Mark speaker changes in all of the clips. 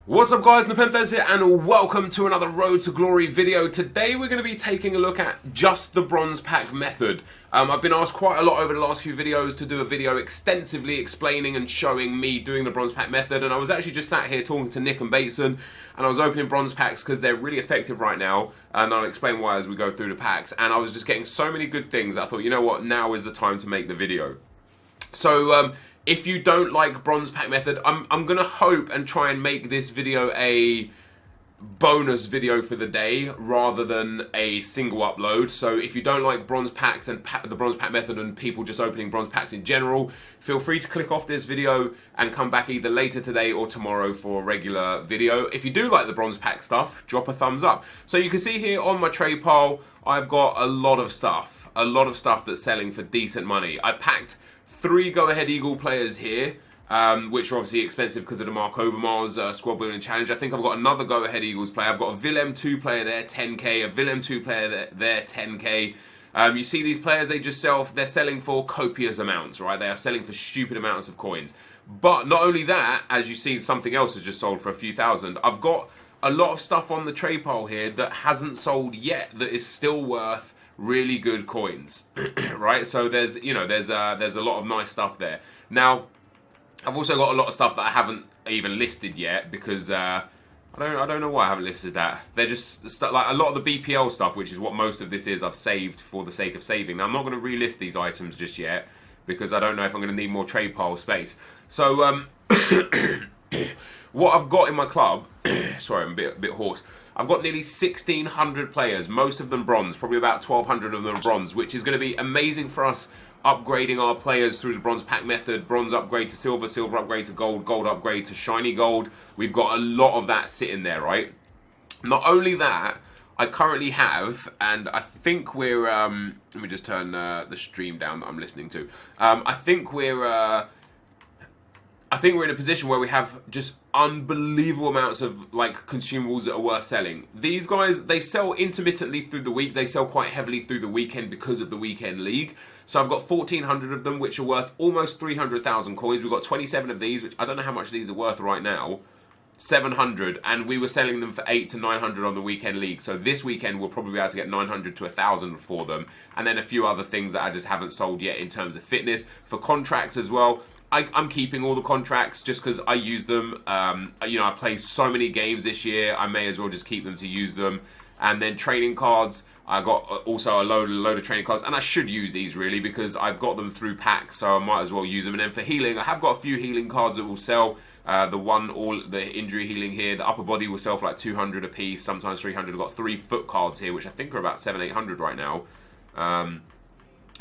Speaker 1: What's up guys, NepentheZ here and welcome to another Road to Glory video. Today we're going to be taking a look at just the bronze pack method. I've been asked quite a lot over the last few videos to do a video extensively explaining and showing me doing the bronze pack method, and I was actually just sat here talking to Nick and Bateson and I was opening bronze packs because they're really effective right now, and I'll explain why as we go through the packs, and I was just getting so many good things I thought, you know what, now is the time to make the video. So if you don't like bronze pack method, I'm gonna hope and try and make this video a bonus video for the day rather than a single upload. So if you don't like bronze packs and the bronze pack method and people just opening bronze packs in general, feel free to click off this video and come back either later today or tomorrow for a regular video. If you do like the bronze pack stuff, drop a thumbs up. So you can see here on my trade pile, I've got a lot of stuff that's selling for decent money. I packed 3 Go-Ahead Eagle players here, which are obviously expensive because of the Mark Overmars squad building challenge. I think I've got another Go-Ahead Eagles player. I've got a Willem 2 player there, 10k, a Willem 2 player there, 10k. You see these players, they're selling for copious amounts, right? They are selling for stupid amounts of coins. But not only that, as you see, something else has just sold for a few thousand. I've got a lot of stuff on the trade pile here that hasn't sold yet that is still worth really good coins, right? So there's a lot of nice stuff there. Now, I've also got a lot of stuff that I haven't even listed yet because I don't know why I haven't listed that. They're just like a lot of the BPL stuff, which is what most of this is. I've saved for the sake of saving. Now I'm not going to relist these items just yet because I don't know if I'm going to need more trade pile space. So what I've got in my club, sorry, I'm a bit hoarse. I've got nearly 1,600 players, most of them bronze, probably about 1,200 of them bronze, which is going to be amazing for us upgrading our players through the bronze pack method. Bronze upgrade to silver, silver upgrade to gold, gold upgrade to shiny gold. We've got a lot of that sitting there, right? Not only that, I currently have, and I think we're, let me just turn the stream down that I'm listening to. I think we're in a position where we have just unbelievable amounts of like consumables that are worth selling. These guys, they sell intermittently through the week. They sell quite heavily through the weekend because of the weekend league. So I've got 1,400 of them, which are worth almost 300,000 coins. We've got 27 of these, which I don't know how much these are worth right now. 700, and we were selling them for 800 to 900 on the weekend league. So this weekend we'll probably be able to get 900 to 1,000 for them, and then a few other things that I just haven't sold yet in terms of fitness. For contracts as well, I'm keeping all the contracts just because I use them. I play so many games this year, I may as well just keep them to use them. And then trading cards, I got also a load of trading cards, and I should use these really because I've got them through packs, so I might as well use them. And then for healing, I have got a few healing cards that will sell. The injury healing here, the upper body will sell for like 200 a piece, sometimes 300. I've got 3 foot cards here, which I think are about 700-800 right now.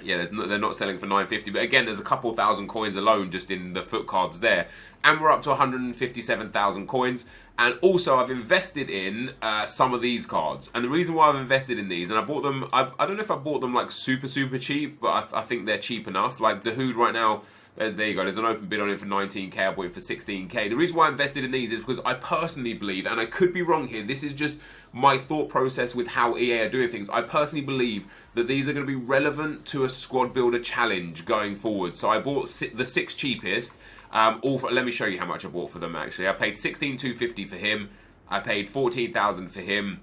Speaker 1: Yeah, they're not selling for 950, but again, there's a couple thousand coins alone just in the foot cards there, and we're up to 157,000 coins. And also, I've invested in some of these cards, and the reason why I've invested in these, and I bought them, I don't know if I bought them like super cheap, but I think they're cheap enough. Like the Hood right now, there you go, there's an open bid on it for 19k, I bought it for 16k. The reason why I invested in these is because I personally believe, and I could be wrong here, this is just my thought process with how EA are doing things. I personally believe that these are going to be relevant to a squad builder challenge going forward. So I bought the 6 cheapest, let me show you how much I bought for them actually. I paid 16,250 for him, I paid 14,000 for him,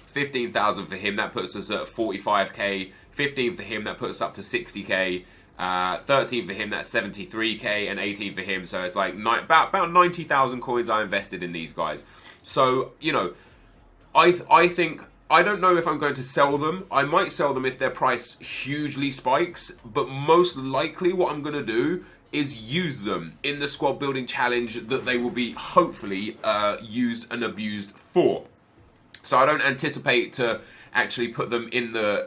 Speaker 1: 15,000 for him, that puts us at 45k, 15 for him, that puts us up to 60k, 13 for him, that's 73k, and 18 for him, so it's like about 90,000 coins I invested in these guys. So, you know, I think, I don't know if I'm going to sell them. I might sell them if their price hugely spikes, but most likely what I'm going to do is use them in the squad building challenge that they will be hopefully used and abused for. So I don't anticipate to actually put them in the,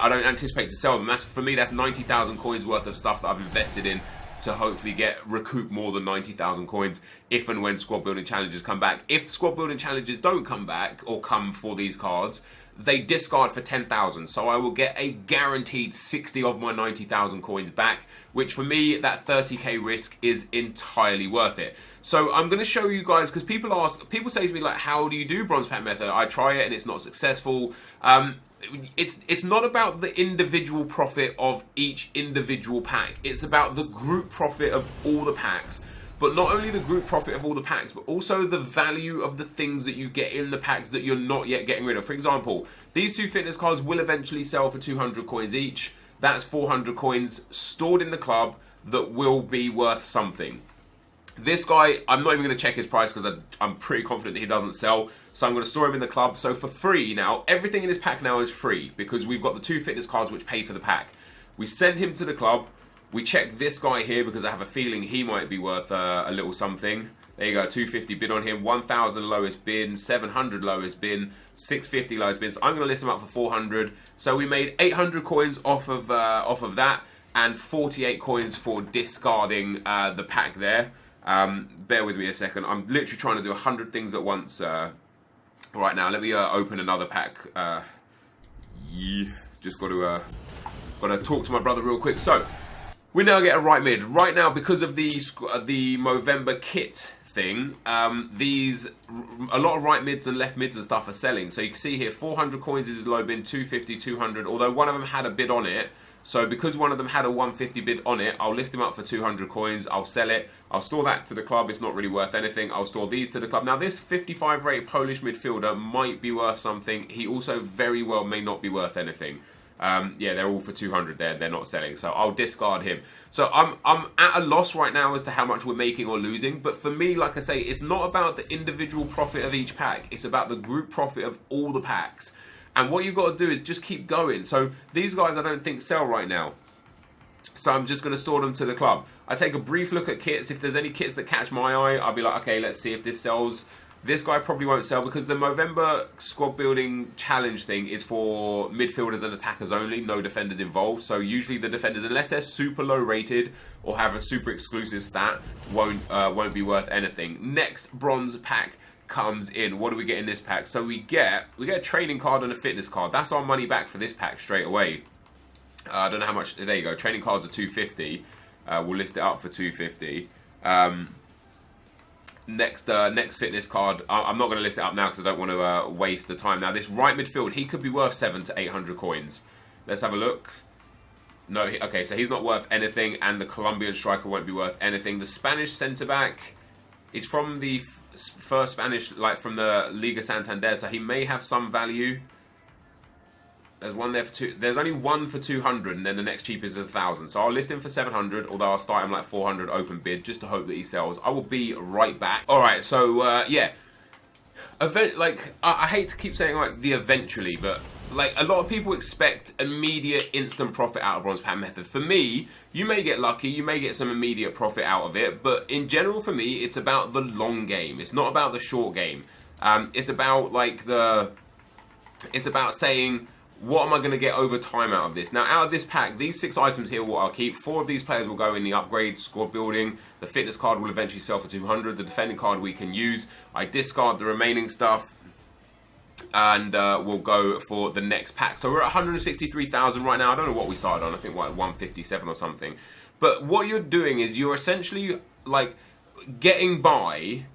Speaker 1: I don't anticipate to sell them. For me, that's 90,000 coins worth of stuff that I've invested in to hopefully recoup more than 90,000 coins if and when squad building challenges come back. If squad building challenges don't come back or come for these cards, they discard for 10,000. So I will get a guaranteed 60 of my 90,000 coins back, which for me, that 30k risk is entirely worth it. So I'm going to show you guys, because people say to me like, how do you do bronze pack method? I try it and it's not successful. It's not about the individual profit of each individual pack. It's about the group profit of all the packs. but not only the group profit of all the packs, but also the value of the things that you get in the packs that you're not yet getting rid of. For example, these 2 fitness cards will eventually sell for 200 coins each. That's 400 coins stored in the club that will be worth something. This guy, I'm not even going to check his price because I'm pretty confident that he doesn't sell. So I'm going to store him in the club. So for free now, everything in this pack now is free because we've got the 2 fitness cards which pay for the pack. We send him to the club. We check this guy here because I have a feeling he might be worth a little something. There you go, 250 bid on him, 1,000 lowest bid, 700 lowest bid, 650 lowest bid. So I'm going to list him up for 400. So we made 800 coins off of that, and 48 coins for discarding the pack there. Bear with me a second. I'm literally trying to do 100 things at once right now. Let me open another pack. Just got to talk to my brother real quick. So we now get a right mid. Right now, because of the Movember kit thing, a lot of right mids and left mids and stuff are selling. So you can see here, 400 coins is his low bid, 250, 200. Although one of them had a bid on it. So because one of them had a 150 bid on it, I'll list him up for 200 coins. I'll sell it. I'll store that to the club. It's not really worth anything. I'll store these to the club. Now this 55 rated Polish midfielder might be worth something. He also very well may not be worth anything. Yeah, they're all for 200 there. They're not selling. So I'll discard him. So I'm at a loss right now as to how much we're making or losing. But for me, like I say, it's not about the individual profit of each pack. It's about the group profit of all the packs. And what you've got to do is just keep going. So these guys I don't think sell right now. So I'm just going to store them to the club. I take a brief look at kits. If there's any kits that catch my eye, I'll be like, okay, let's see if this sells. This guy probably won't sell because the Movember squad building challenge thing is for midfielders and attackers only, no defenders involved. So usually the defenders, unless they're super low rated or have a super exclusive stat, won't be worth anything. Next bronze pack comes in. What do we get in this pack? So we get a training card and a fitness card. That's our money back for this pack straight away. I don't know how much. There you go. Training cards are 250. We'll list it up for 250. Next fitness card. I'm not going to list it up now because I don't want to waste the time. Now this right midfield, he could be worth 700 to 800 coins. Let's have a look. No, okay, so he's not worth anything, and the Colombian striker won't be worth anything. The Spanish centre back is from the first Spanish, like from the Liga Santander, so he may have some value. There's one there for there's only one for 200, and then the next cheapest is 1,000. So I'll list him for 700, although I'll start him like 400 open bid just to hope that he sells. I will be right back. All right, so yeah, I hate to keep saying like the eventually, but like a lot of people expect immediate instant profit out of bronze pack method. For me, you may get lucky, you may get some immediate profit out of it, but in general for me, it's about the long game. It's not about the short game. It's about saying, what am I going to get over time out of this? Now, out of this pack, these 6 items here, what I'll keep. 4 of these players will go in the upgrade, squad building. The fitness card will eventually sell for 200. The defending card we can use. I discard the remaining stuff, and we'll go for the next pack. So we're at 163,000 right now. I don't know what we started on. I think like 157 or something. But what you're doing is you're essentially like getting by,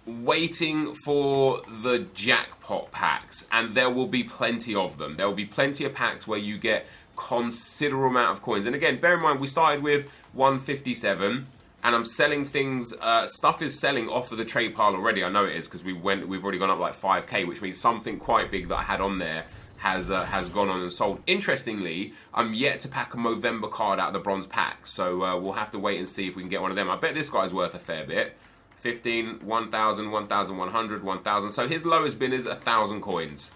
Speaker 1: waiting for the jackpot packs, and there will be plenty of them. There will be plenty of packs where you get considerable amount of coins. And again, bear in mind, we started with 157, and I'm selling things. Stuff is selling off of the trade pile already. I know it is because we've already gone up like 5k, which means something quite big that I had on there has gone on and sold. Interestingly, I'm yet to pack a Movember card out of the bronze pack, so we'll have to wait and see if we can get one of them. I bet this guy's worth a fair bit. 15, 1,000, 1,100, 1,000. So his lowest bin is 1,000 coins.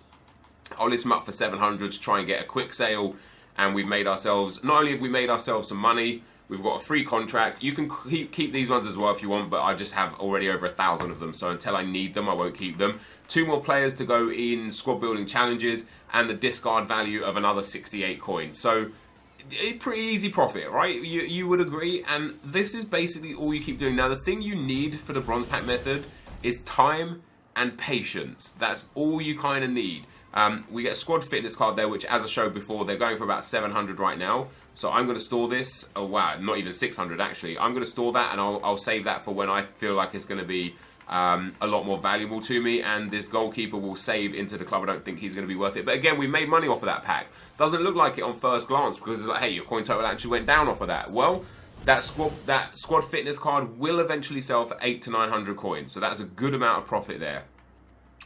Speaker 1: I'll list him up for 700 to try and get a quick sale. And we've made ourselves, not only have we made ourselves some money, we've got a free contract. You can keep these ones as well if you want, but I just have already over 1,000 of them. So until I need them, I won't keep them. 2 more players to go in squad building challenges, and the discard value of another 68 coins. So a pretty easy profit, right? You would agree. And this is basically all you keep doing. Now, the thing you need for the bronze pack method is time and patience. That's all you kind of need. We get a squad fitness card there, which, as I showed before, they're going for about 700 right now. So I'm going to store this. Oh, wow, not even 600, actually. I'm going to store that, and I'll save that for when I feel like it's going to be a lot more valuable to me. And this goalkeeper will save into the club. I don't think he's going to be worth it. But again, we made money off of that pack. Doesn't look like it on first glance because it's like, hey, your coin total actually went down off of that. Well, that squad fitness card will eventually sell for 800 to 900 coins. So that's a good amount of profit there.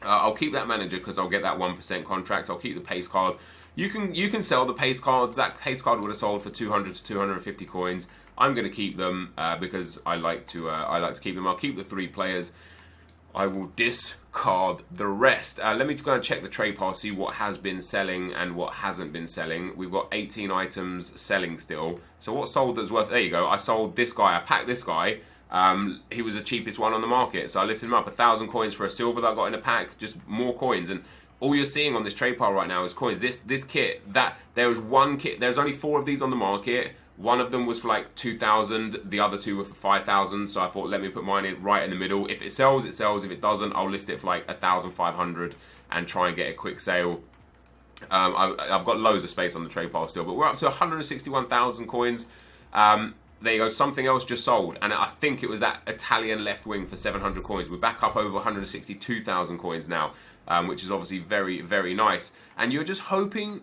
Speaker 1: I'll keep that manager because I'll get that 1% contract. I'll keep the pace card. You can sell the pace cards. That pace card would have sold for 200 to 250 coins. I'm going to keep them because I like to keep them. I'll keep the 3 players. I will discard the rest. Let me go and check the trade pile, see what has been selling and what hasn't been selling. We've got 18 items selling still. So what sold that's worth? There you go. I sold this guy. I packed this guy. He was the cheapest one on the market. So I listed him up. 1,000 coins for a silver that I got in a pack. Just more coins. And all you're seeing on this trade pile right now is coins. This kit, there was one kit. There's only 4 of these on the market. One of them was for like 2,000, the other 2 were for 5,000, so I thought let me put mine in right in the middle. If it sells, it sells. If it doesn't, I'll list it for like 1,500 and try and get a quick sale. I've got loads of space on the trade pile still, but we're up to 161,000 coins. There you go, something else just sold, and I think it was that Italian left wing for 700 coins. We're back up over 162,000 coins now, which is obviously very, very nice. And you're just hoping...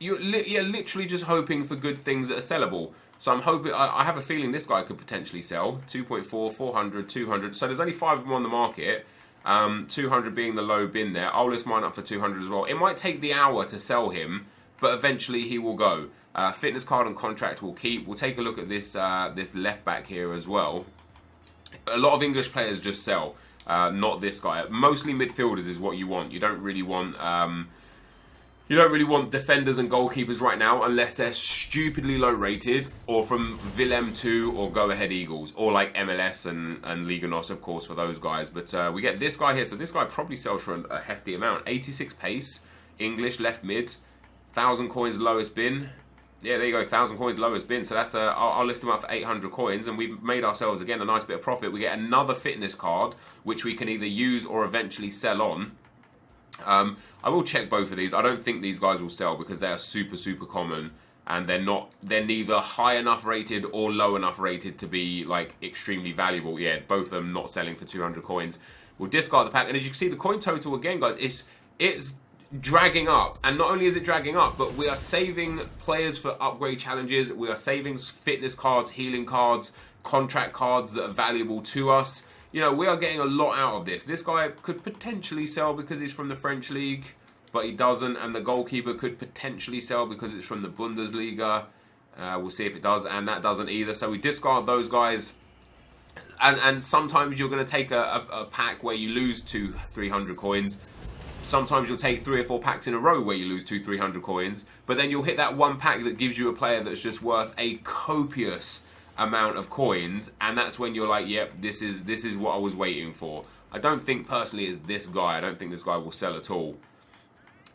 Speaker 1: You're literally just hoping for good things that are sellable. So I'm hoping, I have a feeling this guy could potentially sell. 2.4, 400, 200. So there's only 5 of them on the market. 200 being the low bin there. I'll list mine up for 200 as well. It might take the hour to sell him, but eventually he will go. Fitness card and contract will keep. We'll take a look at this this left back here as well. A lot of English players just sell. Not this guy. Mostly midfielders is what you want. You don't really want... You don't really want defenders and goalkeepers right now unless they're stupidly low rated or from Willem 2 or Go Ahead Eagles or like MLS and Liga NOS, of course, for those guys. But we get this guy here. So this guy probably sells for a hefty amount. 86 pace, English, left mid, 1,000 coins lowest bin. Yeah, there you go, 1,000 coins lowest bin. So that's I'll list them up for 800 coins, and we've made ourselves, again, a nice bit of profit. We get another fitness card, which we can either use or eventually sell on. I will check both of these. I don't think these guys will sell because they are super, super common, and they're neither high enough rated or low enough rated to be like extremely valuable. Yeah, both of them not selling for 200 coins. We'll discard the pack, and as you can see, the coin total again, guys, it's dragging up. And not only is it dragging up, but we are saving players for upgrade challenges. We are saving fitness cards, healing cards, contract cards that are valuable to us. You know, we are getting a lot out of this. This guy could potentially sell because he's from the French league, but he doesn't. And the goalkeeper could potentially sell because it's from the Bundesliga. We'll see if it does, and that doesn't either. So we discard those guys. And sometimes you're going to take a pack where you lose 200-300 coins. Sometimes you'll take 3 or 4 packs in a row where you lose 200-300 coins. But then you'll hit that one pack that gives you a player that's just worth a copious amount of coins, and that's when you're like, yep, this is what I was waiting for. I don't think personally it's this guy. I don't think this guy will sell at all.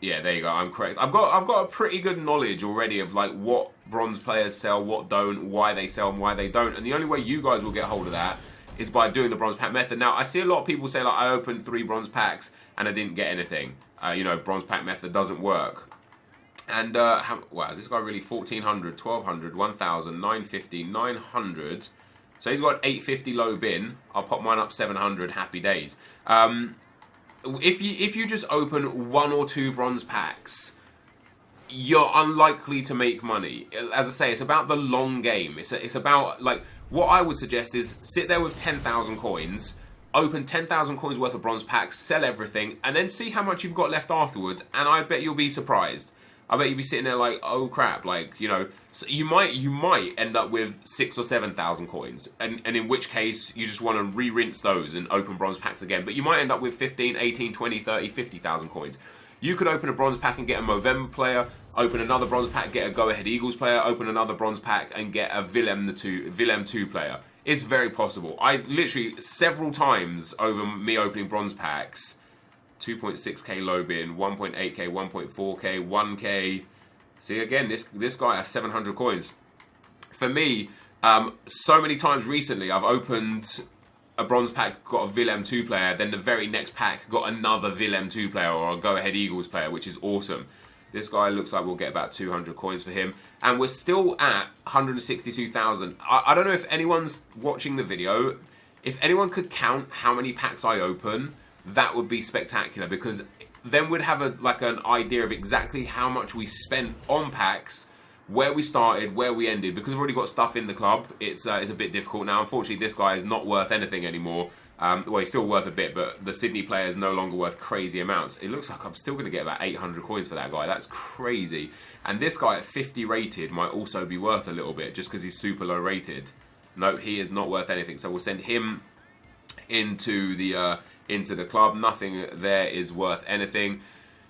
Speaker 1: Yeah, there you go, I'm correct. I've got a pretty good knowledge already of like what bronze players sell, what don't, why they sell and why they don't, and the only way you guys will get hold of that is by doing the bronze pack method. Now I see a lot of people say like, I opened 3 bronze packs and I didn't get anything. You know, bronze pack method doesn't work. And, wow, is this guy really 1,400, 1,200, 1,000, 950, 900? So he's got 850 low bin. I'll pop mine up 700, happy days. If you just open 1 or 2 bronze packs, you're unlikely to make money. As I say, it's about the long game. It's about, like, what I would suggest is sit there with 10,000 coins, open 10,000 coins worth of bronze packs, sell everything, and then see how much you've got left afterwards, and I bet you'll be surprised. I bet you'd be sitting there like, oh crap, like, you know, so you might end up with 6,000 or 7,000 coins, and in which case you just want to re-rinse those and open bronze packs again, but you might end up with 15, 18, 20, 30, 50,000 coins. You could open a bronze pack and get a Movember player, open another bronze pack, get a Go Ahead Eagles player, open another bronze pack and get a Willem 2 player. It's very possible. I literally, several times over me opening bronze packs, 2.6k low bin, 1.8k, 1.4k, 1k. See, again, this guy has 700 coins. For me, so many times recently, I've opened a bronze pack, got a Willem 2 player, then the very next pack got another Willem 2 player or a Go Ahead Eagles player, which is awesome. This guy looks like we'll get about 200 coins for him. And we're still at 162,000. I don't know if anyone's watching the video. If anyone could count how many packs I open, that would be spectacular, because then we'd have an idea of exactly how much we spent on packs where we started, where we ended. Because we've already got stuff in the club, it's a bit difficult now. Unfortunately, this guy is not worth anything anymore. Well, he's still worth a bit, but the Sydney player is no longer worth crazy amounts. It looks like I'm still going to get about 800 coins for that guy. That's crazy. And this guy at 50 rated might also be worth a little bit, just because he's super low rated. No, he is not worth anything. So we'll send him into the club. Nothing there is worth anything.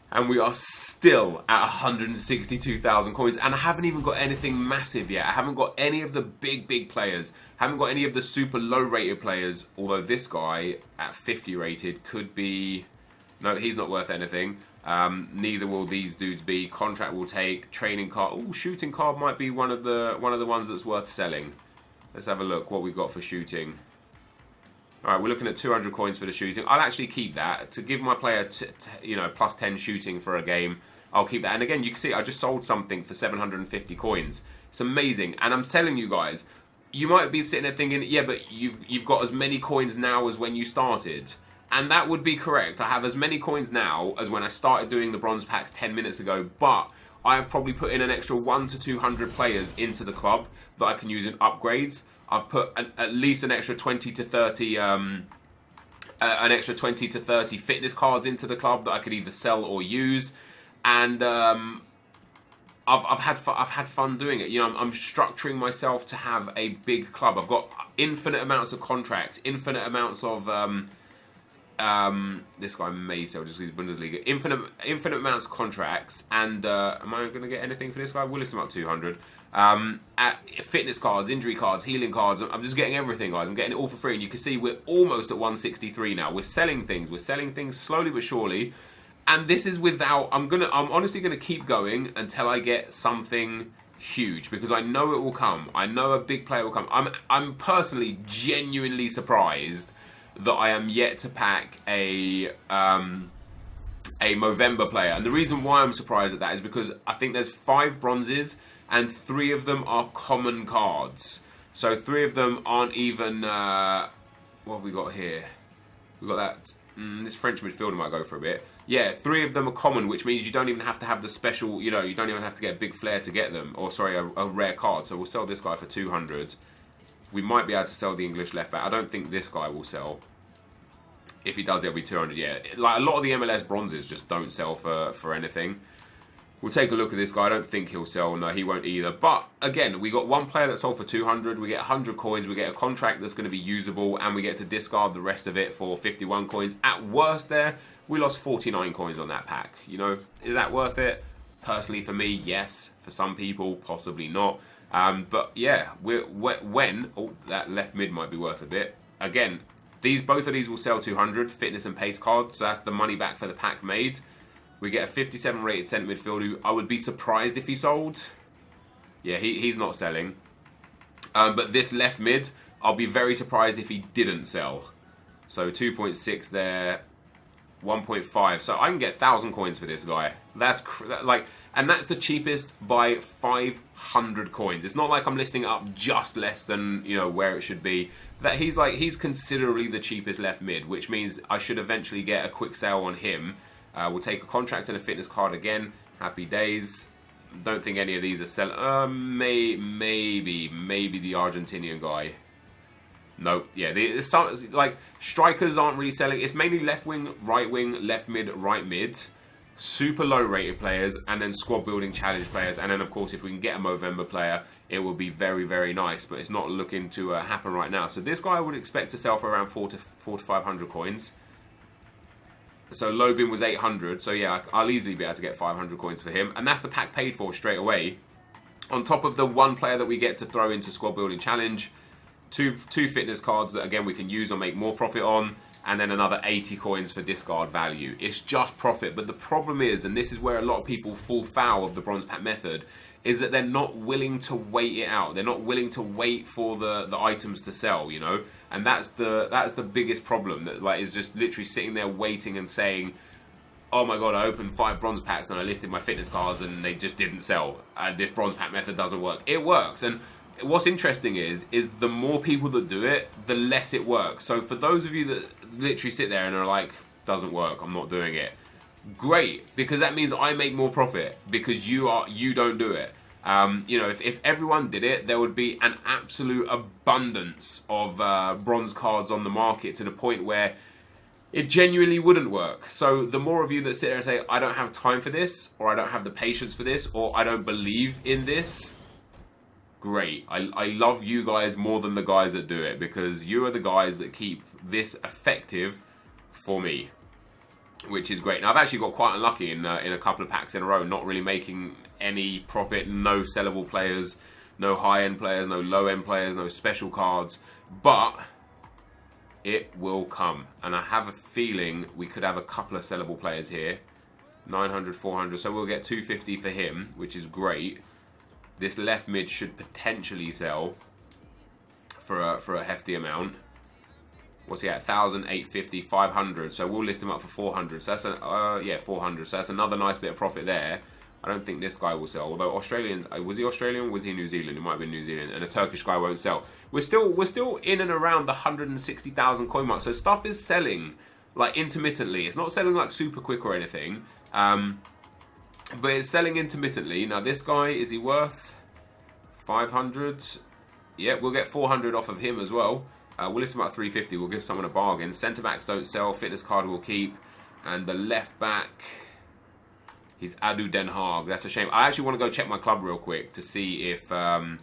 Speaker 1: And we are still at 162,000 coins. And I haven't even got anything massive yet. I haven't got any of the big players. Haven't got any of the super low rated players. Although this guy at 50 rated could be... No, he's not worth anything. Neither will these dudes be. Contract will take. Training card. Oh, shooting card might be one of the ones that's worth selling. Let's have a look what we've got for shooting. Alright, we're looking at 200 coins for the shooting. I'll actually keep that. To give my player, plus 10 shooting for a game, I'll keep that. And again, you can see I just sold something for 750 coins. It's amazing. And I'm telling you guys, you might be sitting there thinking, yeah, but you've got as many coins now as when you started. And that would be correct. I have as many coins now as when I started doing the bronze packs 10 minutes ago. But I have probably put in an extra 100 to 200 players into the club that I can use in upgrades. I've put at least an extra 20 to 30 fitness cards into the club that I could either sell or use, and I've had fun doing it. You know, I'm structuring myself to have a big club. I've got infinite amounts of contracts, infinite amounts of this guy may sell just because he's Bundesliga. Infinite amounts of contracts, and am I going to get anything for this guy? We'll list him up 200. At fitness cards, injury cards, healing cards. I'm just getting everything, guys. I'm getting it all for free, and you can see we're almost at 163 now. We're selling things. We're selling things slowly but surely, and this is without. I'm honestly gonna keep going until I get something huge, because I know it will come. I know a big player will come. I'm personally genuinely surprised that I am yet to pack a Movember player, and the reason why I'm surprised at that is because I think there's 5 bronzes. And 3 of them are common cards. So 3 of them aren't even... what have we got here? We've got that... this French midfielder might go for a bit. Yeah, 3 of them are common, which means you don't even have to have the special... You don't even have to get a big flair to get them. Or, sorry, a rare card. So we'll sell this guy for 200. We might be able to sell the English left back. I don't think this guy will sell. If he does, it'll be 200, yeah. Like, a lot of the MLS bronzes just don't sell for anything. We'll take a look at this guy. I don't think he'll sell. No, he won't either. But, again, we got one player that sold for 200. We get 100 coins. We get a contract that's going to be usable. And we get to discard the rest of it for 51 coins. At worst there, we lost 49 coins on that pack. You know, is that worth it? Personally, for me, yes. For some people, possibly not. But, yeah, when... Oh, that left mid might be worth a bit. Again, both of these will sell 200. Fitness and pace cards. So that's the money back for the pack made. We get a 57 rated centre midfielder who I would be surprised if he sold. Yeah, he's not selling. But this left mid, I'll be very surprised if he didn't sell. So 2.6 there, 1.5. So I can get 1,000 coins for this guy. That's and that's the cheapest by 500 coins. It's not like I'm listing it up just less than where it should be. That he's considerably the cheapest left mid, which means I should eventually get a quick sale on him. We'll take a contract and a fitness card again. Happy days. Don't think any of these are selling. Maybe the Argentinian guy. No, yeah. Strikers aren't really selling. It's mainly left wing, right wing, left mid, right mid. Super low rated players, and then squad building challenge players. And then, of course, if we can get a Movember player, it will be very, very nice. But it's not looking to happen right now. So this guy I would expect to sell for around 400 to 500 coins. So Lobin was 800, so yeah, I'll easily be able to get 500 coins for him. And that's the pack paid for straight away. On top of the one player that we get to throw into squad building challenge, two fitness cards that again we can use or make more profit on, and then another 80 coins for discard value. It's just profit. But the problem is, and this is where a lot of people fall foul of the bronze pack method, is that they're not willing to wait it out. They're not willing to wait for the items to sell, And that's the biggest problem, that is just literally sitting there waiting and saying, oh my god, I opened 5 bronze packs and I listed my fitness cards and they just didn't sell. And this bronze pack method doesn't work. It works. And what's interesting is the more people that do it, the less it works. So for those of you that literally sit there and are like, doesn't work, I'm not doing it. Great, because that means I make more profit because you don't do it. You know, if everyone did it, there would be an absolute abundance of bronze cards on the market to the point where it genuinely wouldn't work. So the more of you that sit there and say, I don't have time for this, or I don't have the patience for this, or I don't believe in this, great. I love you guys more than the guys that do it, because you are the guys that keep this effective for me, which is great. Now, I've actually got quite unlucky in a couple of packs in a row, not really making any profit, no sellable players, no high-end players, no low-end players, no special cards, but it will come, and I have a feeling we could have a couple of sellable players here. 900, 400, so we'll get 250 for him, which is great. This left mid should potentially sell for a hefty amount. What's he at? 1,000, 850, 500. So we'll list him up for 400. So that's yeah, 400. So that's another nice bit of profit there. I don't think this guy will sell. Although Australian, was he Australian? Or was he New Zealand? It might have been New Zealand. And a Turkish guy won't sell. We're still in and around the 160,000 coin mark. So stuff is selling like intermittently. It's not selling like super quick or anything. But it's selling intermittently. Now this guy, is he worth 500? Yeah, we'll get 400 off of him as well. We'll list him at 350. We'll give someone a bargain. Centre backs don't sell. Fitness card we'll keep. And the left back, he's Adu Den Haag. That's a shame. I actually want to go check my club real quick to see if I've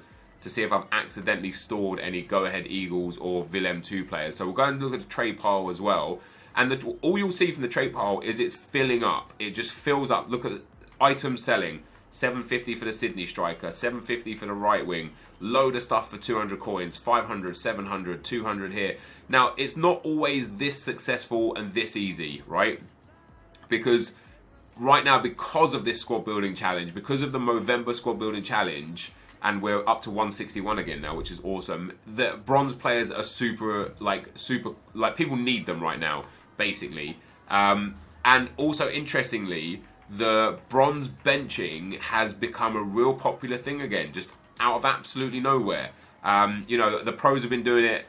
Speaker 1: accidentally stored any Go Ahead Eagles or Willem 2 players. So we'll go and look at the trade pile as well. And all you'll see from the trade pile is it's filling up. It just fills up. Look at the items selling. 750 for the Sydney striker, 750 for the right wing, load of stuff for 200 coins, 500, 700, 200 here. Now, it's not always this successful and this easy, right? Because right now, because of this squad building challenge, because of the Movember squad building challenge, and we're up to 161 again now, which is awesome. The bronze players are super, people need them right now, basically. And also, interestingly, the bronze benching has become a real popular thing again, just out of absolutely nowhere. You know, the pros have been doing it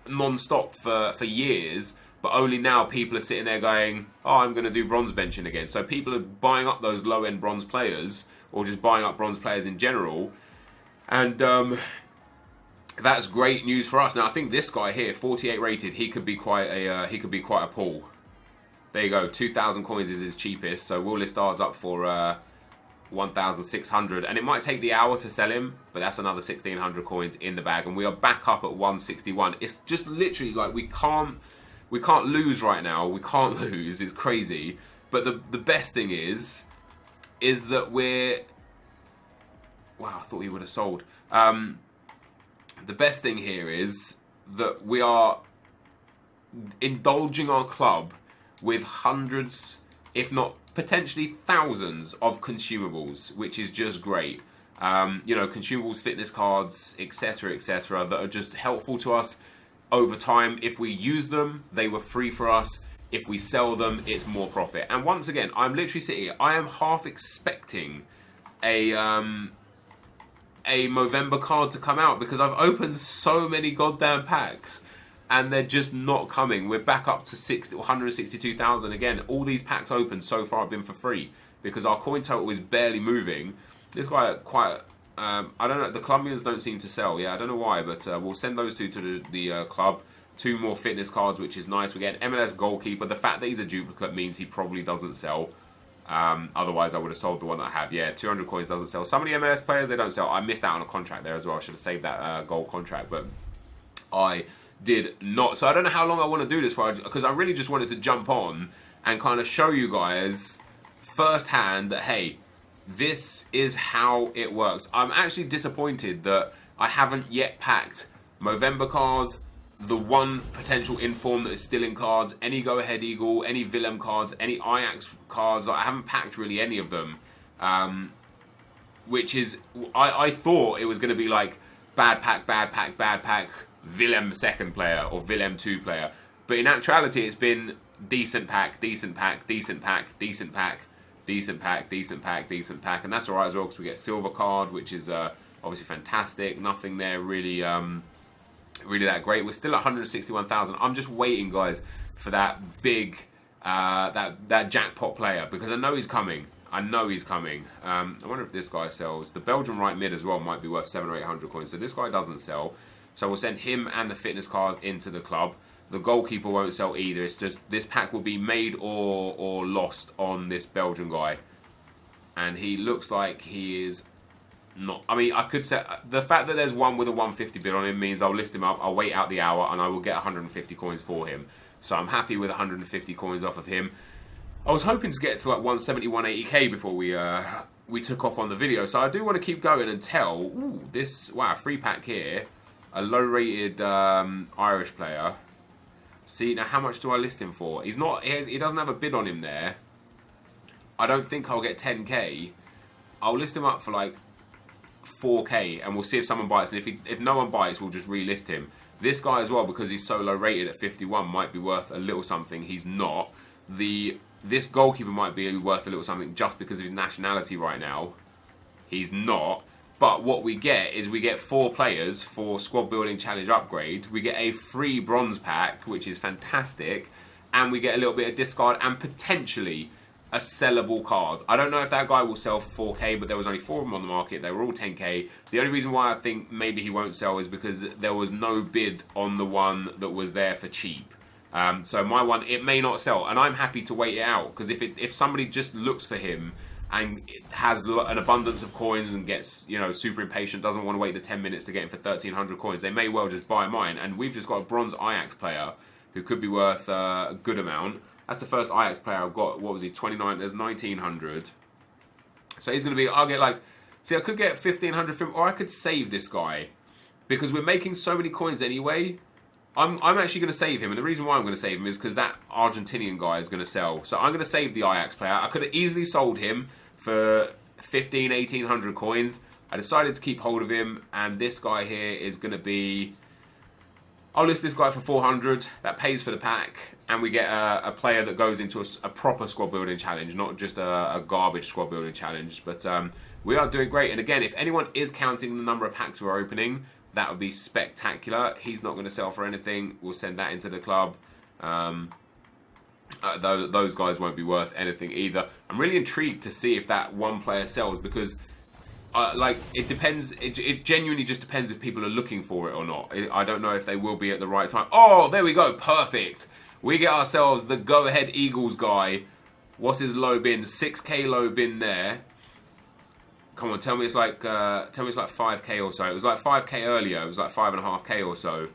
Speaker 1: non-stop for years, but only now people are sitting there going, oh, I'm going to do bronze benching again. So people are buying up those low-end bronze players, or just buying up bronze players in general. And that's great news for us. Now, I think this guy here, 48 rated, he could be quite a pull. There you go, 2,000 coins is his cheapest, so we'll list ours up for 1,600, and it might take the hour to sell him, but that's another 1,600 coins in the bag, and we are back up at 161. It's just literally like we can't lose right now. We can't lose. It's crazy. But the best thing is that we're... Wow, I thought he would have sold. The best thing here is that we are indulging our club with hundreds, if not potentially thousands of consumables, which is just great. You know, consumables, fitness cards, etc., that are just helpful to us over time. If we use them, they were free for us. If we sell them, it's more profit. And once again, I'm literally sitting here. I am half expecting a Movember card to come out, because I've opened so many goddamn packs and they're just not coming. We're back up to 162,000 again. All these packs opened so far have been for free because our coin total is barely moving. This guy quite... I don't know, the Colombians don't seem to sell. Yeah, I don't know why, but we'll send those two to the club. 2 more fitness cards, which is nice. We get MLS goalkeeper. The fact that he's a duplicate means he probably doesn't sell. Otherwise, I would have sold the one that I have. Yeah, 200 coins doesn't sell. Some of the MLS players, they don't sell. I missed out on a contract there as well. I should have saved that gold contract, but I did not. So I don't know how long I want to do this for, because I really just wanted to jump on and kind of show you guys firsthand that, hey, this is how it works. I'm actually disappointed that I haven't yet packed Movember cards, the one potential inform that is still in cards, any Go Ahead Eagle, any Willem cards, any Ajax cards. I haven't packed really any of them, which is, I thought it was going to be like bad pack, Willem second player or Willem 2 player. But in actuality, it's been decent pack, decent pack, decent pack, decent pack, decent pack, decent pack, decent pack. And that's alright as well, because we get silver card, which is obviously fantastic. Nothing there really... really that great. We're still at 161,000. I'm just waiting, guys, for that big that jackpot player, because I know he's coming. I know he's coming. I wonder if this guy sells. The Belgian right mid as well might be worth 700 or 800 coins. So this guy doesn't sell. So we'll send him and the fitness card into the club. The goalkeeper won't sell either. It's just this pack will be made or lost on this Belgian guy. And he looks like he is not. I mean, I could say the fact that there's one with a 150 bid on him means I'll list him up. I'll wait out the hour and I will get 150 coins for him. So I'm happy with 150 coins off of him. I was hoping to get to like 170, 180k before we took off on the video. So I do want to keep going and tell. Ooh, this wow, free pack here, a low-rated Irish player. See now, how much do I list him for? He's not. He doesn't have a bid on him there. I don't think I'll get 10k. I'll list him up for like 4k, and we'll see if someone bites. And if no one bites, we'll just relist him. This guy as well, because he's so low rated at 51, might be worth a little something. He's not. This goalkeeper might be worth a little something just because of his nationality right now. He's not. But what we get is we get 4 players for squad building challenge upgrade. We get a free bronze pack, which is fantastic. And we get a little bit of discard and potentially a sellable card. I don't know if that guy will sell for 4k, but there was only 4 of them on the market. They were all 10k. The only reason why I think maybe he won't sell is because there was no bid on the one that was there for cheap. So my one, it may not sell, and I'm happy to wait it out, because if somebody just looks for him and has an abundance of coins and gets, you know, super impatient, doesn't want to wait the 10 minutes to get him for 1,300 coins, they may well just buy mine. And we've just got a bronze Ajax player who could be worth a good amount. That's the first Ajax player I've got. What was he? 29. There's 1,900. So he's going to be. I'll get like. See, I could get 1,500 from him, or I could save this guy, because we're making so many coins anyway. I'm actually going to save him, and the reason why I'm going to save him is because that Argentinian guy is going to sell. So I'm going to save the Ajax player. I could have easily sold him for 1,500, 1,800 coins. I decided to keep hold of him, and this guy here is going to be. I'll list this guy for 400. That pays for the pack, and we get a player that goes into a proper squad building challenge, not just a garbage squad building challenge. But we are doing great. And again, if anyone is counting the number of packs we're opening, that would be spectacular. He's not going to sell for anything. We'll send that into the club. Those guys won't be worth anything either. I'm really intrigued to see if that one player sells, because like, it depends. It genuinely just depends if people are looking for it or not. I don't know if they will be at the right time. Oh, there we go. Perfect. We get ourselves the Go Ahead Eagles guy. What's his low bin? 6k low bin there. Come on, tell me it's like 5k or so. It was like 5k earlier. It was like 5.5k or so.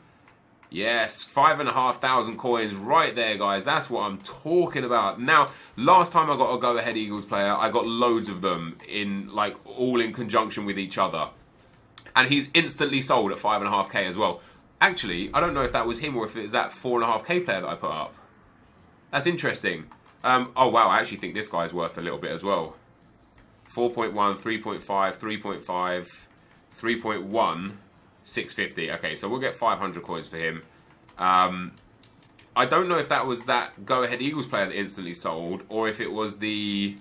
Speaker 1: Yes, 5,500 coins right there, guys. That's what I'm talking about. Now, last time I got a Go Ahead Eagles player, I got loads of them in, like, all in conjunction with each other. And he's instantly sold at 5.5k as well. Actually, I don't know if that was him or if it was that 4.5k player that I put up. That's interesting. Oh, wow, I actually think this guy's worth a little bit as well. 4.1, 3.5, 3.5, 3.1... 650. Okay, so we'll get 500 coins for him. I don't know if that was that Go Ahead Eagles player that instantly sold, or if it was the.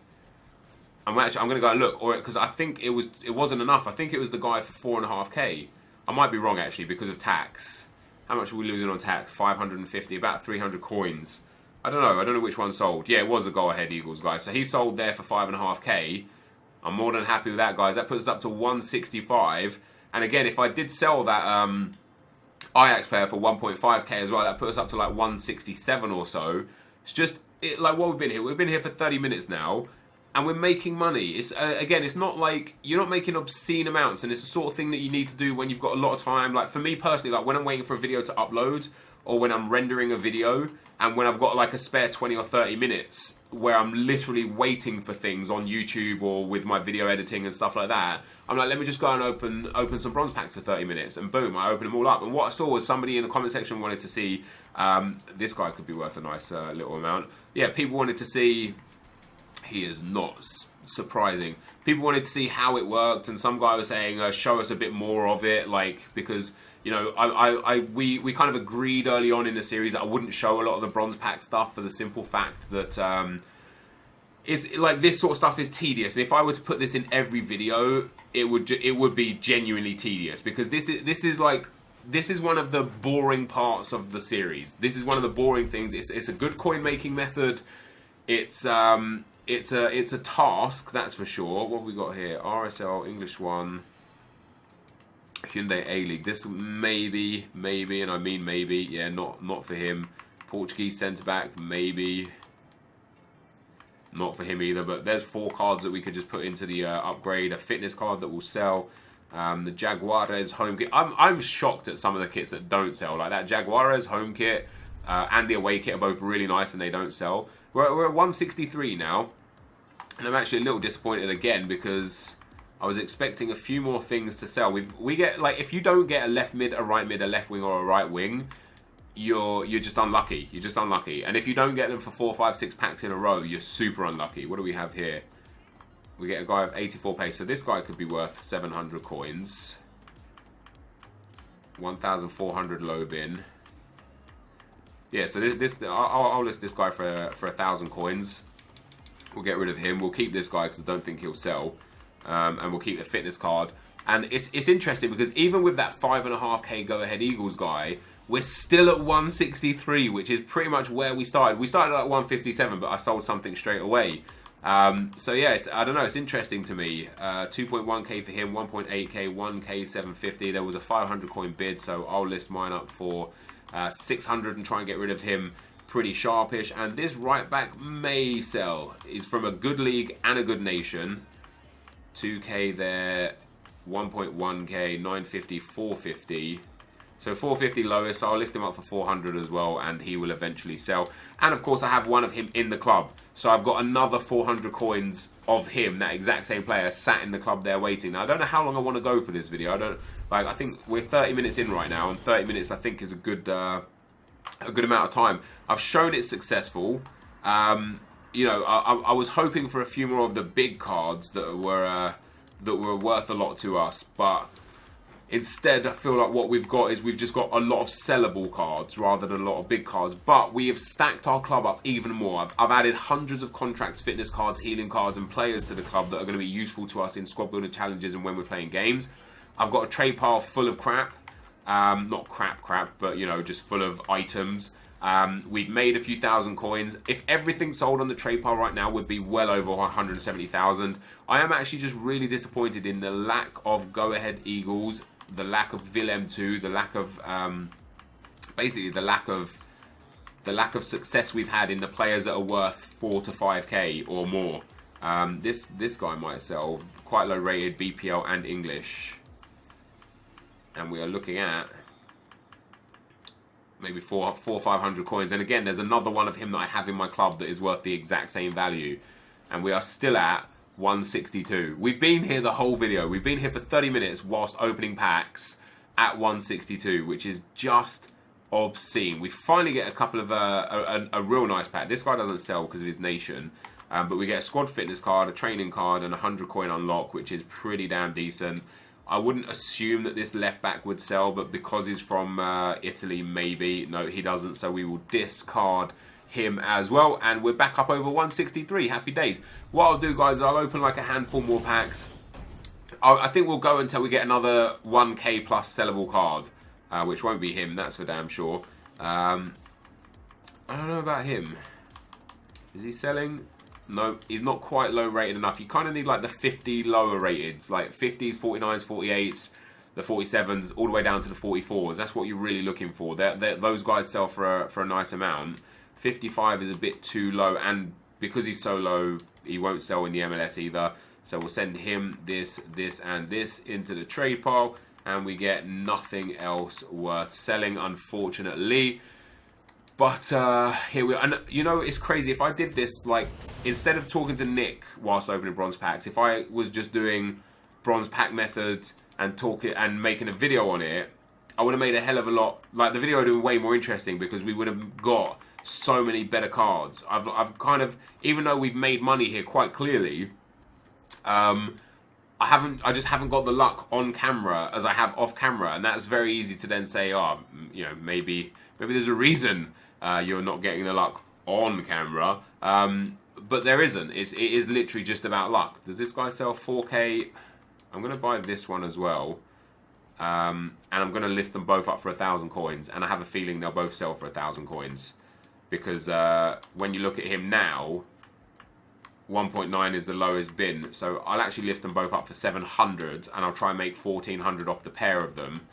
Speaker 1: I'm going to go and look, or because I think it wasn't enough. I think it was the guy for 4.5k. I might be wrong actually because of tax. How much are we losing on tax? 550, about 300 coins. I don't know which one sold. Yeah, it was the Go Ahead Eagles guy. So he sold there for 5.5k. I'm more than happy with that, guys. That puts us up to 165. And again, if I did sell that Ajax player for 1.5k as well, that put us up to like 167 or so. It's just like what we've been here. We've been here for 30 minutes now, and we're making money. It's again, it's not like you're not making obscene amounts, and it's the sort of thing that you need to do when you've got a lot of time. Like for me personally, like when I'm waiting for a video to upload, or when I'm rendering a video, and when I've got like a spare 20 or 30 minutes where I'm literally waiting for things on YouTube or with my video editing and stuff like that, I'm like, let me just go and open some bronze packs for 30 minutes, and boom, I open them all up. And what I saw was somebody in the comment section wanted to see, this guy could be worth a nice little amount. Yeah, people wanted to see, he is not surprising. People wanted to see how it worked, and some guy was saying, show us a bit more of it, like, because, you know, we kind of agreed early on in the series that I wouldn't show a lot of the bronze pack stuff for the simple fact that it's like this sort of stuff is tedious. And if I were to put this in every video, it would be genuinely tedious, because this is one of the boring parts of the series. This is one of the boring things. It's a good coin making method. It's it's a task, that's for sure. What have we got here? RSL, English 1, Hyundai A-League. This maybe, and I mean maybe. Yeah, not for him. Portuguese centre-back, maybe. Not for him either, but there's 4 cards that we could just put into the upgrade. A fitness card that will sell. The Jaguares home kit. I'm shocked at some of the kits that don't sell. Like that Jaguares home kit and the away kit are both really nice and they don't sell. We're at 163 now. And I'm actually a little disappointed again because I was expecting a few more things to sell. We get, like, if you don't get a left mid, a right mid, a left wing, or a right wing, you're just unlucky. You're just unlucky. And if you don't get them for 4, 5, 6 packs in a row, you're super unlucky. What do we have here? We get a guy of 84 pace. So this guy could be worth 700 coins. 1,400 low bin. Yeah, so I'll list this guy for 1,000 coins. We'll get rid of him. We'll keep this guy because I don't think he'll sell. And we'll keep the fitness card. And it's interesting because even with that 5.5k Go Ahead Eagles guy, we're still at 163, which is pretty much where we started. We started at 157, but I sold something straight away. So yeah, I don't know, it's interesting to me. 2.1k for him, 1.8k, 1k 750. There was a 500 coin bid, so I'll list mine up for 600 and try and get rid of him pretty sharpish. And this right back may sell. He's from a good league and a good nation. 2k there, 1.1k, 950, 450. So 450 lowest, so I'll list him up for 400 as well, and he will eventually sell. And of course, I have one of him in the club. So I've got another 400 coins of him, that exact same player, sat in the club there waiting. Now, I don't know how long I want to go for this video. I think we're 30 minutes in right now, and 30 minutes I think is a good amount of time. I've shown it's successful. You know, I was hoping for a few more of the big cards that were worth a lot to us, but instead, I feel like what we've got is we've just got a lot of sellable cards rather than a lot of big cards. But we have stacked our club up even more. I've added hundreds of contracts, fitness cards, healing cards, and players to the club that are going to be useful to us in squad builder challenges and when we're playing games. I've got a trade pile full of crap. Not crap, but, you know, just full of items. We've made a few thousand coins. If everything sold on the trade pile right now would be well over 170,000. I am actually just really disappointed in the lack of Go Ahead Eagles, the lack of Willem 2, the lack of basically the lack of success we've had in the players that are worth 4 to 5k or more. This guy might sell, quite low rated, BPL and English, and we are looking at maybe 400 or 500 coins. And again, there's another one of him that I have in my club that is worth the exact same value, and we are still at 162. We've been here the whole video. We've been here for 30 minutes whilst opening packs at 162, which is just obscene. We finally get a couple of a real nice pack. This guy doesn't sell because of his nation, but we get a squad fitness card, a training card, and a 100 coin unlock, which is pretty damn decent. I wouldn't assume that this left back would sell, but because he's from Italy, maybe. No, he doesn't, so we will discard him as well, and we're back up over 163. Happy days. What I'll do, guys, I'll open like a handful more packs. I think we'll go until we get another 1k plus sellable card, which won't be him, that's for damn sure. I don't know about him. Is he selling? No, he's not quite low rated enough. You kind of need like the 50 lower rateds, like 50s, 49s, 48s, the 47s, all the way down to the 44s. That's what you're really looking for. Those guys sell for a nice amount. 55 is a bit too low, and because he's so low, he won't sell in the MLS either. So we'll send him this, and this into the trade pile, and we get nothing else worth selling, unfortunately. But here we are. And you know, it's crazy. If I did this, like, instead of talking to Nick whilst opening bronze packs, if I was just doing bronze pack methods and making a video on it, I would have made a hell of a lot. Like, the video would have been way more interesting because we would have got so many better cards. I've kind of, even though we've made money here quite clearly, I just haven't got the luck on camera as I have off camera, and that's very easy to then say, oh, you know, maybe there's a reason you're not getting the luck on camera, but there isn't. It is literally just about luck. Does this guy sell 4k? I'm going to buy this one as well, and I'm going to list them both up for 1,000 coins, and I have a feeling they'll both sell for 1,000 coins. Because when you look at him now, 1.9 is the lowest bin. So I'll actually list them both up for 700, and I'll try and make 1400 off the pair of them,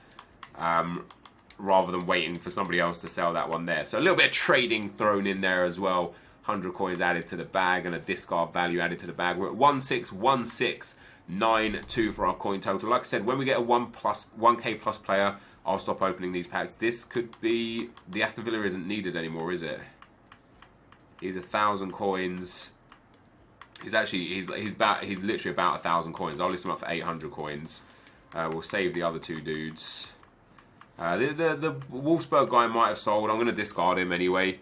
Speaker 1: rather than waiting for somebody else to sell that one there. So a little bit of trading thrown in there as well. 100 coins added to the bag and a discard value added to the bag. We're at 161692 for our coin total. Like I said, when we get a 1k plus player, I'll stop opening these packs. This could be... The Aston Villa isn't needed anymore, is it? He's 1,000 coins. He's literally about 1,000 coins. I'll list him up for 800 coins. We'll save the other two dudes. The Wolfsburg guy might have sold. I'm going to discard him anyway.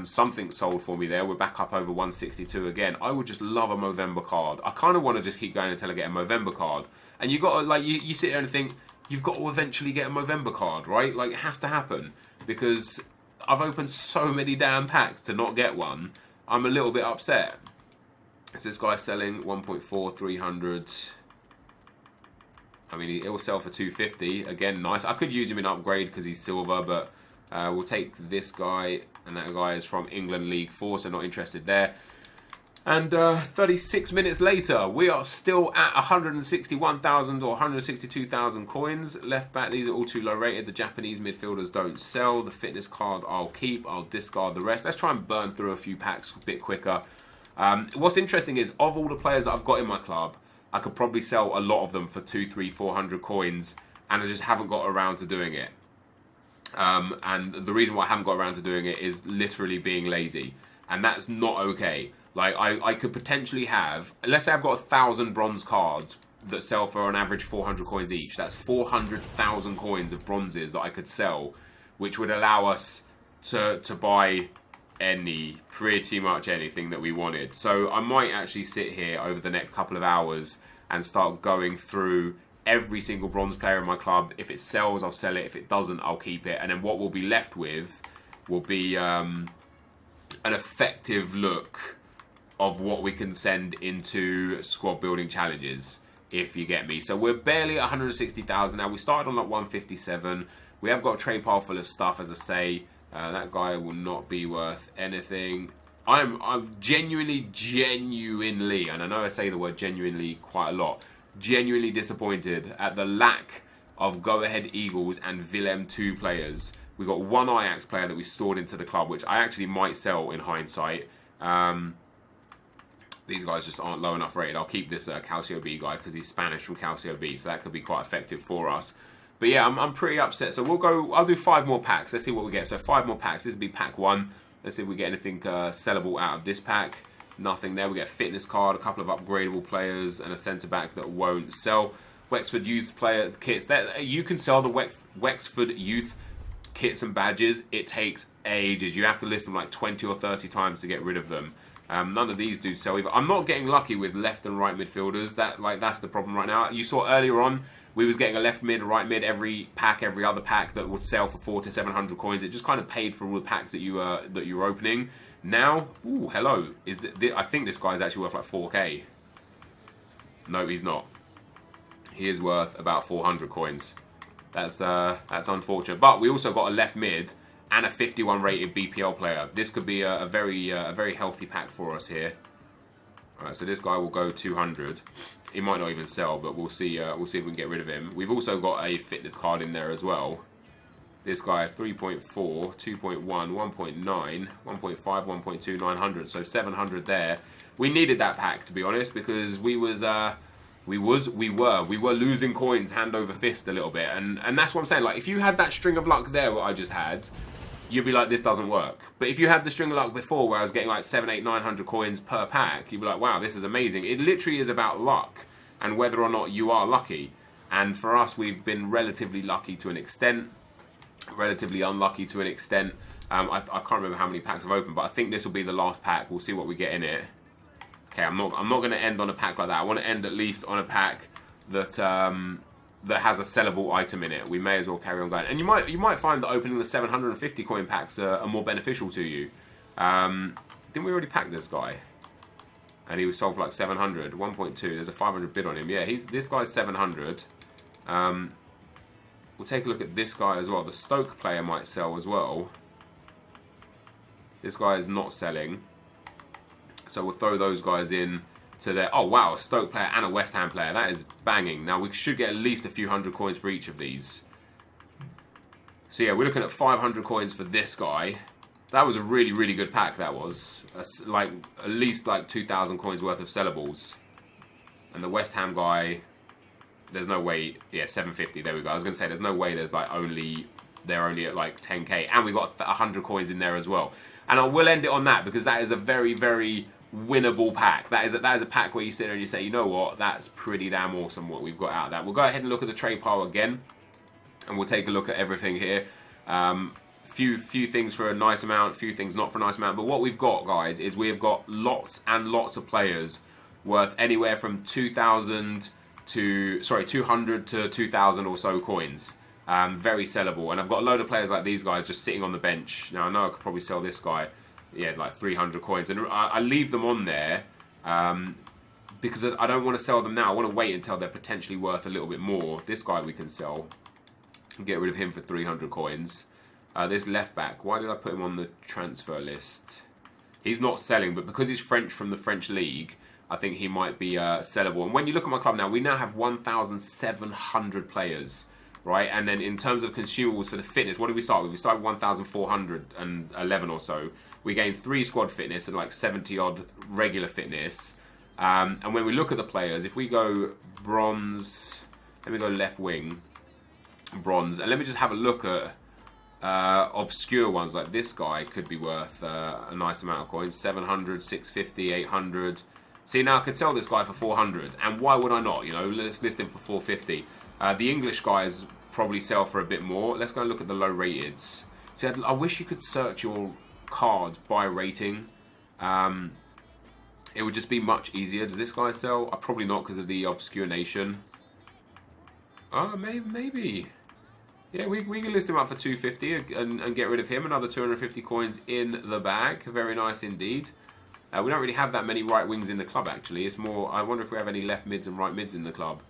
Speaker 1: Something sold for me there. We're back up over 162 again. I would just love a Movember card. I kind of want to just keep going until I get a Movember card. And you got to, like, you sit there and think, you've got to eventually get a Movember card, right? Like, it has to happen. Because I've opened so many damn packs to not get one. I'm a little bit upset. Is this guy selling 1.4, 300? I mean, it will sell for 250. Again, nice. I could use him in upgrade because he's silver, but we'll take this guy. And that guy is from England League 4, so not interested there. And 36 minutes later, we are still at 161,000 or 162,000 coins. Left back, these are all too low rated. The Japanese midfielders don't sell. The fitness card I'll keep. I'll discard the rest. Let's try and burn through a few packs a bit quicker. What's interesting is, of all the players that I've got in my club, I could probably sell a lot of them for 200, 300, 400 coins, and I just haven't got around to doing it. And the reason why I haven't got around to doing it is literally being lazy, and that's not okay. Like, I could potentially have, let's say I've got 1,000 bronze cards that sell for on average 400 coins each. That's 400,000 coins of bronzes that I could sell, which would allow us to buy pretty much anything that we wanted. So I might actually sit here over the next couple of hours and start going through every single bronze player in my club. If it sells, I'll sell it. If it doesn't, I'll keep it. And then what we'll be left with will be an effective look of what we can send into squad building challenges, if you get me. So we're barely at 160,000 now. We started on like 157. We have got a trade pile full of stuff, as I say. That guy will not be worth anything. I'm genuinely, and I know I say the word genuinely quite a lot, genuinely disappointed at the lack of Go Ahead Eagles and Willem 2 players. We got one Ajax player that we stored into the club, which I actually might sell in hindsight. These guys just aren't low enough rated. I'll keep this Calcio B guy because he's Spanish from Calcio B, so that could be quite effective for us. But yeah, I'm pretty upset. So I'll do 5 more packs. Let's see what we get. So 5 more packs. This will be pack 1. Let's see if we get anything sellable out of this pack. Nothing there. We get a fitness card, a couple of upgradable players, and a centre-back that won't sell. Wexford Youth player kits. You can sell the Wexford Youth kits and badges. It takes ages. You have to list them like 20 or 30 times to get rid of them. None of these do sell either. I'm not getting lucky with left and right midfielders. That's the problem right now. You saw earlier on, we was getting a left mid, right mid every other pack that would sell for 400 to 700 coins. It just kind of paid for all the packs that you were opening. Now, ooh, hello. I think this guy is actually worth like 4k. No, he's not. He is worth about 400 coins. That's unfortunate. But we also got a left mid and a 51 rated BPL player. This could be a very healthy pack for us here. Alright, so this guy will go 200. He might not even sell, but we'll see. We'll see if we can get rid of him. We've also got a fitness card in there as well. This guy 3.4, 2.1, 1.9, 1.5, 1.2, 900. So 700 there. We needed that pack, to be honest, because we were losing coins hand over fist a little bit, and that's what I'm saying. Like, if you had that string of luck there, what I just had, you'd be like, this doesn't work. But if you had the string of luck before, where I was getting like 700, 800, 900 coins per pack, you'd be like, wow, this is amazing. It literally is about luck and whether or not you are lucky. And for us, we've been relatively lucky to an extent, relatively unlucky to an extent. I can't remember how many packs I've opened, but I think this will be the last pack. We'll see what we get in it. Okay, I'm not going to end on a pack like that. I want to end at least on a pack that that has a sellable item in it. We may as well carry on going. And you might find that opening the 750 coin packs are more beneficial to you. Didn't we already pack this guy? And he was sold for like 700, 1.2. There's a 500 bid on him. Yeah, this guy's 700. We'll take a look at this guy as well. The Stoke player might sell as well. This guy is not selling. So we'll throw those guys in to there. Oh wow, a Stoke player and a West Ham player. That is banging. Now we should get at least a few hundred coins for each of these. So yeah, we're looking at 500 coins for this guy. That was a really, really good pack, that was. That's like at least like 2,000 coins worth of sellables. And the West Ham guy, there's no way. Yeah, 750. There we go. I was going to say there's no way there's like they're only at like 10k, and we got 100 coins in there as well. And I will end it on that because that is a very, very winnable pack. That is a pack where you sit there and you say, you know what, that's pretty damn awesome what we've got out of that. We'll go ahead and look at the trade pile again, and we'll take a look at everything here. Few things for a nice amount, few things not for a nice amount. But what we've got, guys, is we've got lots and lots of players worth anywhere from 200 to 2,000 or so coins. Very sellable. And I've got a load of players like these guys just sitting on the bench. Now I know I could probably sell this guy, yeah, like 300 coins, and I leave them on there because I don't want to sell them now. I want to wait until they're potentially worth a little bit more. This guy we can sell. Get rid of him for 300 coins. This left back, why did I put him on the transfer list? He's not selling, but because he's French from the French league, I think he might be sellable. And when you look at my club now, we now have 1,700 players, right? And then in terms of consumables for the fitness, what did we start with? We started with 1,411 or so. We gained 3 squad fitness and like 70 odd regular fitness. And when we look at the players, if we go bronze, let me go left wing, bronze, and let me just have a look at obscure ones. Like this guy could be worth a nice amount of coins, 700, 650, 800. See, now I could sell this guy for 400, and why would I not? You know, let's list him for 450. The English guys probably sell for a bit more. Let's go and look at the low rateds. See, I wish you could search your cards by rating. It would just be much easier. Does this guy sell? Probably not because of the obscure nation. Oh, maybe. Yeah, we can list him up for 250 and get rid of him. Another 250 coins in the bag. Very nice indeed. We don't really have that many right wings in the club, actually. It's more, I wonder if we have any left mids and right mids in the club.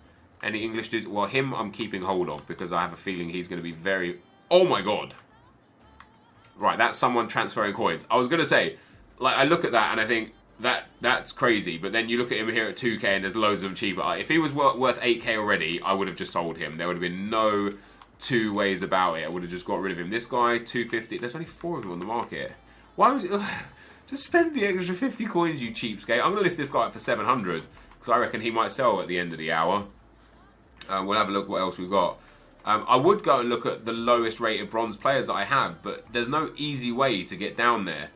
Speaker 1: Any English dudes? Well, him I'm keeping hold of because I have a feeling he's going to be very... Oh my god. Right, that's someone transferring coins. I was going to say, like, I look at that and I think, that's crazy. But then you look at him here at 2k and there's loads of them cheaper. If he was worth 8k already, I would have just sold him. There would have been no two ways about it. I would have just got rid of him. This guy, 250. There's only 4 of them on the market. Why would you... Just spend the extra 50 coins, you cheapskate. I'm going to list this guy up for 700 because I reckon he might sell at the end of the hour. We'll have a look what else we've got. I would go and look at the lowest rated bronze players that I have, but there's no easy way to get down there.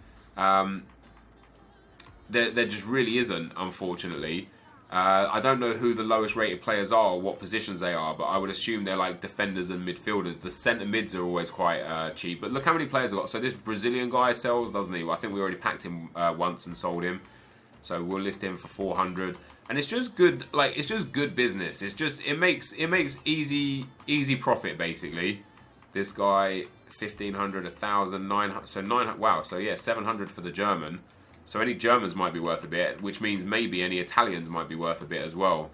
Speaker 1: There just really isn't, unfortunately. I don't know who the lowest rated players are or what positions they are, but I would assume they're like defenders and midfielders. The centre mids are always quite cheap. But look how many players I've got. So this Brazilian guy sells, doesn't he? Well, I think we already packed him once and sold him. So we'll list him for 400. And it's just good, like, it's just good business. It's just, it makes easy profit, basically. This guy, 1,500, 1,000, 900, so 900, wow. So yeah, 700 for the German. So any Germans might be worth a bit, which means maybe any Italians might be worth a bit as well.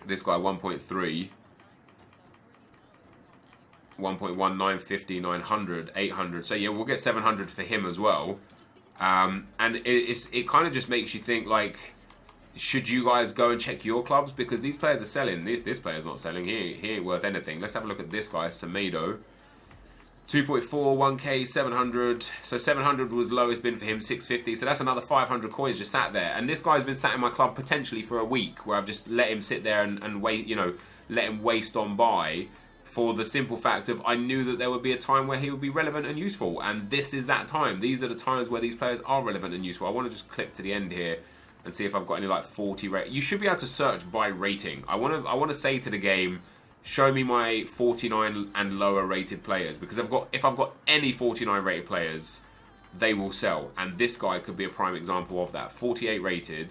Speaker 1: This guy, 1.3. 1.1, 950, 900, 800. So yeah, we'll get 700 for him as well. And it kind of just makes you think, like, should you guys go and check your clubs? Because these players are selling. This player's not selling. He ain't worth anything. Let's have a look at this guy, Semedo. 2.4, 1k, 700. So 700 was lowest bid for him, 650. So that's another 500 coins just sat there. And this guy's been sat in my club potentially for a week, where I've just let him sit there and wait, you know, let him waste on by, for the simple fact of I knew that there would be a time where he would be relevant and useful. And this is that time. These are the times where these players are relevant and useful. I want to just click to the end here and see if I've got any like 40 rate. You should be able to search by rating. I want to say to the game, show me my 49 and lower rated players, because if I've got any 49 rated players, they will sell, and this guy could be a prime example of that. 48 rated,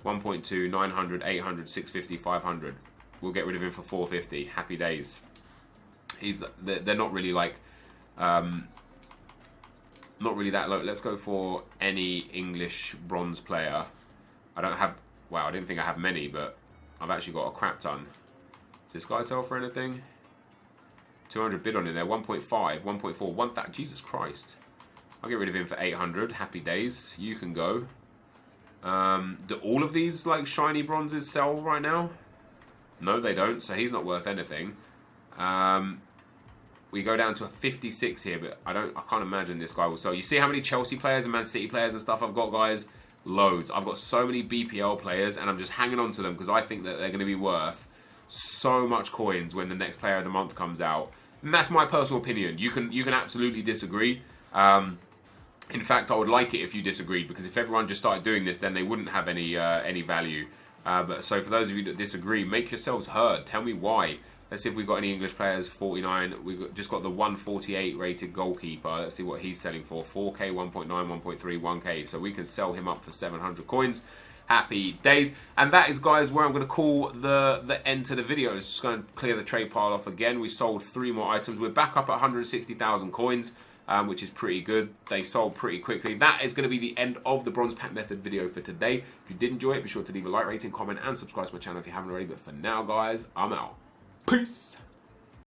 Speaker 1: 1.2, 900, 800, 650, 500. We'll get rid of him for 450. Happy days. They're not really like not really that low. Let's go for any English bronze player. I don't have, wow, I didn't think I had many, but I've actually got a crap ton. Does this guy sell for anything? 200 bid on it there. 1.5, 1.4, 1,000. Jesus Christ. I'll get rid of him for 800. Happy days. You can go. Do all of these like shiny bronzes sell right now? No, they don't. So he's not worth anything. We go down to a 56 here, but I can't imagine this guy will sell. You see how many Chelsea players and Man City players and stuff I've got, guys? Loads. I've got so many BPL players, and I'm just hanging on to them because I think that they're going to be worth so much coins when the next player of the month comes out. And that's my personal opinion. You can absolutely disagree. In fact, I would like it if you disagreed, because if everyone just started doing this, then they wouldn't have any value. But so for those of you that disagree, make yourselves heard. Tell me why. Let's see if we've got any English players. 49. We've just got the 148 rated goalkeeper. Let's see what he's selling for. 4K, 1.9, 1.3, 1K. So we can sell him up for 700 coins. Happy days. And that is, guys, where I'm going to call the end to the video. It's just going to clear the trade pile off again. We sold 3 more items. We're back up at 160,000 coins. Which is pretty good. They sold pretty quickly. That is going to be the end of the Bronze Pack Method video for today. If you did enjoy it, be sure to leave a like, rating, comment, and subscribe to my channel if you haven't already. But for now, guys, I'm out. Peace.